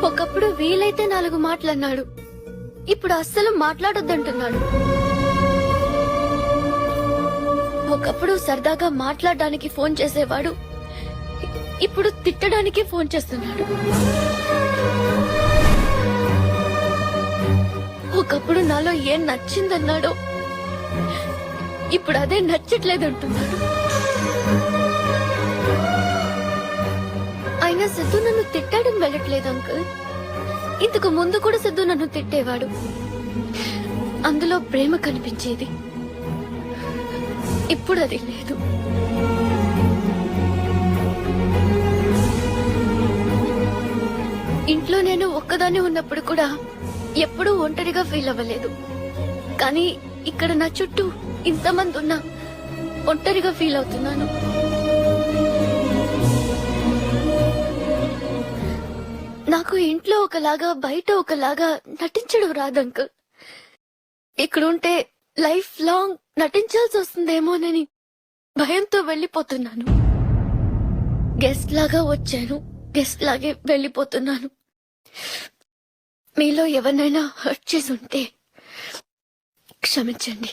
ఒకప్పుడు వీలైతే 4 మాటలన్నాడు, ఇప్పుడు అస్సలు మాట్లాడొద్దంటున్నాడు. ఒకప్పుడు సరదాగా మాట్లాడడానికి ఫోన్ చేసేవాడు, ఇప్పుడు తిట్టడానికి ఫోన్ చేస్తున్నాడు. ఒకప్పుడు నాలో ఏం నచ్చిందన్నాడో, ఇప్పుడు అదే నచ్చట్లేదంటున్నాడు. అయినా సిద్ధు నన్ను తిట్టాడని వెళ్ళట్లేదు అంకుల్. ఇంతకు ముందు కూడా సిద్ధు నన్ను తిట్టేవాడు, అందులో ప్రేమ కనిపించేది. ఇప్పుడు అది లేదు. ఇంట్లో నేను ఒక్కదాన్ని ఉన్నప్పుడు కూడా ఎప్పుడూ ఒంటరిగా ఫీల్ అవ్వలేదు. కానీ ఇక్కడ నా చుట్టూ ఇంతమంది ఉన్నా ఒంటరిగా ఫీల్ అవుతున్నాను. నాకు ఇంట్లో ఒకలాగా బయట ఒకలాగా నటించడం రాదు అంకుల్. ఇక్కడుంటే లైఫ్ లాంగ్ నటించాల్సి వస్తుందేమోనని భయంతో వెళ్లిపోతున్నాను. గెస్ట్ లాగా వచ్చాను, గెస్ట్ లాగే వెళ్లిపోతున్నాను. మీలో ఎవరినైనా హర్ట్ చేసి ఉంటే క్షమించండి.